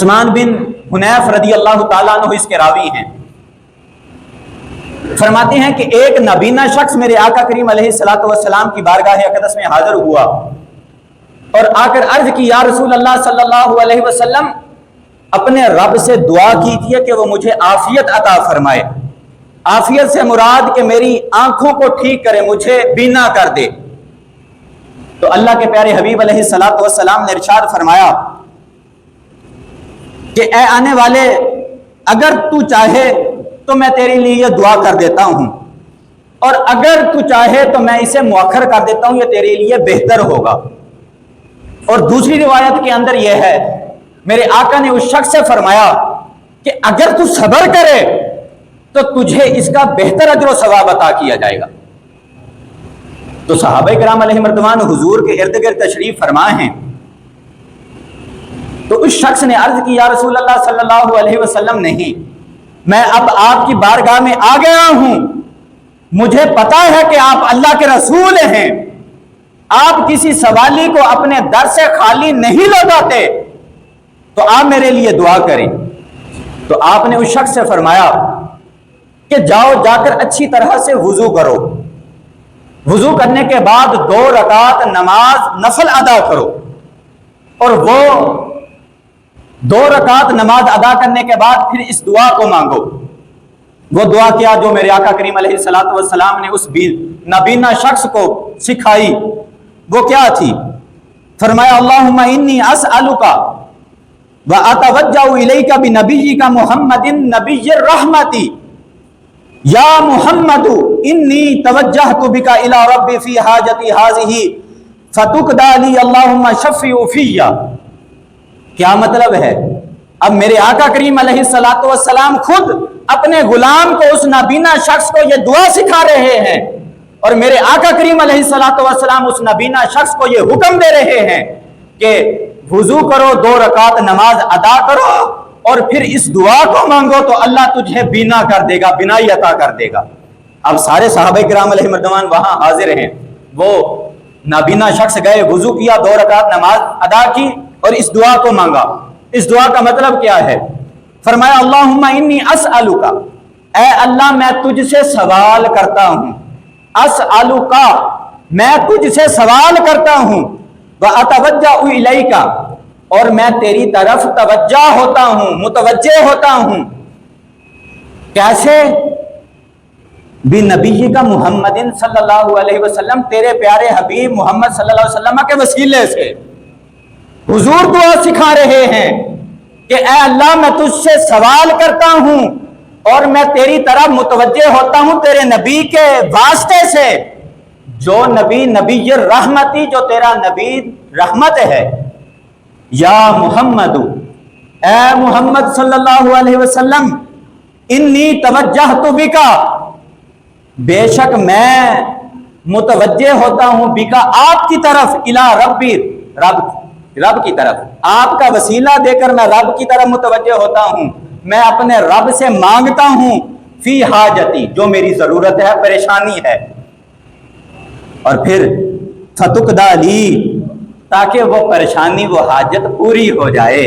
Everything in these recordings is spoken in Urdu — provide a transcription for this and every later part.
عثمان بن حنیف رضی اللہ تعالیٰ عنہ اس کے راوی ہیں، فرماتے ہیں کہ ایک نابینا شخص میرے آقا کریم علیہ السلام کی بارگاہ اقدس میں حاضر ہوا اور آ کر عرض کی، یا رسول اللہ صلی اللہ علیہ وسلم، اپنے رب سے دعا کیجیے کہ وہ مجھے عافیت عطا فرمائے۔ عافیت سے مراد کہ میری آنکھوں کو ٹھیک کرے، مجھے بینا کر دے۔ تو اللہ کے پیارے حبیب علیہ السلام نے ارشاد فرمایا کہ اے آنے والے، اگر تو چاہے تو میں تیرے لیے یہ دعا کر دیتا ہوں، اور اگر تو چاہے تو میں اسے مؤخر کر دیتا ہوں، یہ تیرے لیے بہتر ہوگا۔ اور دوسری روایت کے اندر یہ ہے، میرے آقا نے اس شخص سے فرمایا کہ اگر تو صبر کرے تو تجھے اس کا بہتر اجر و ثواب عطا کیا جائے گا۔ تو صحابہ کرام علیہم رضوان حضور کے ارد گرد تشریف فرما ہیں، تو اس شخص نے عرض کی، یا رسول اللہ صلی اللہ علیہ وسلم، نہیں، میں اب آپ کی بارگاہ میں آ گیا ہوں، مجھے پتا ہے کہ آپ اللہ کے رسول ہیں، آپ کسی سوالی کو اپنے در سے خالی نہیں لوٹاتے، تو آپ میرے لیے دعا کریں۔ تو آپ نے اس شخص سے فرمایا کہ جاؤ، جا کر اچھی طرح سے وضو کرو، وضو کرنے کے بعد 2 رکعت نماز نفل ادا کرو، اور وہ 2 رکعت نماز ادا کرنے کے بعد پھر اس دعا کو مانگو۔ وہ دعا کیا جو میرے آقا کریم علیہ السلام نے اس نابینا شخص کو سکھائی، وہ کیا تھی؟ فرمایا، اللہم انی اسألک واتوجہ الیک بنبیک محمد نبی الرحمت، یا محمد انی توجہت بک الی ربی فی حاجتی ہذہ فتقضی لی اللہم شفع فی۔ کیا مطلب ہے؟ اب میرے آقا کریم علیہ السلام خود اپنے غلام کو، اس نابینا شخص کو یہ دعا سکھا رہے ہیں، اور میرے آقا کریم علیہ السلام اس نابینا شخص کو یہ حکم دے رہے ہیں کہ وضو کرو، 2 رکعت نماز ادا کرو، اور پھر اس دعا کو مانگو تو اللہ تجھے بینا کر دے گا، بینائی عطا کر دے گا۔ اب سارے صحابہ کرام علیہ رضوان وہاں حاضر ہیں، وہ نابینا شخص گئے، وضو کیا، 2 رکعت نماز ادا کی اور اس دعا کو مانگا۔ اس دعا کا مطلب کیا ہے؟ فرمایا، اللہم انی اسألک، اے اللہ میں تجھ سے سوال کرتا ہوں، اسألک، میں تجھ سے سوال کرتا ہوں، واتوجہ الیک، اور میں تیری طرف توجہ ہوتا ہوں، متوجہ ہوتا ہوں۔ کیسے؟ بنبیک محمد صلی اللہ علیہ وسلم، تیرے پیارے حبیب محمد صلی اللہ علیہ وسلم کے وسیلے سے۔ حضور دعا سکھا رہے ہیں کہ اے اللہ میں تجھ سے سوال کرتا ہوں اور میں تیری طرف متوجہ ہوتا ہوں تیرے نبی کے واسطے سے، جو نبی الرحمتی، جو تیرا نبی رحمت ہے۔ یا محمد، اے محمد صلی اللہ علیہ وسلم، انی توجہت بکا، بے شک میں متوجہ ہوتا ہوں، بکا آپ کی طرف، الی ربی، رب کی طرف، آپ کا وسیلہ دے کر میں رب کی طرف متوجہ ہوتا ہوں، میں اپنے رب سے مانگتا ہوں، فی حاجتی، جو میری ضرورت ہے، پریشانی ہے، اور پھر فتقضی لی، تاکہ وہ پریشانی، وہ حاجت پوری ہو جائے۔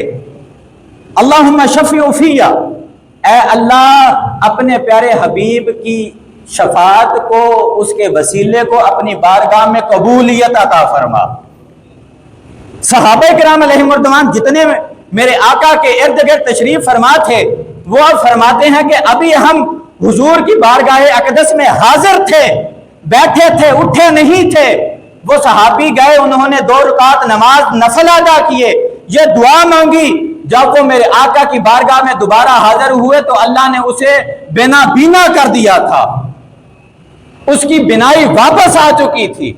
اللہم شفع فی، اے اللہ اپنے پیارے حبیب کی شفاعت کو، اس کے وسیلے کو اپنی بارگاہ میں قبولیت عطا فرما۔ صحابہ کرام علیہم رضوان جتنے میرے آقا کے ارد گرد تشریف فرما تھے، وہ فرماتے ہیں کہ ابھی ہم حضور کی بارگاہ اقدس میں حاضر تھے، بیٹھے تھے، اٹھے نہیں تھے۔ وہ صحابی گئے، انہوں نے 2 رکعت نماز نفل ادا کیے، یہ دعا مانگی۔ جب وہ میرے آقا کی بارگاہ میں دوبارہ حاضر ہوئے تو اللہ نے اسے بینا کر دیا تھا، اس کی بینائی واپس آ چکی تھی۔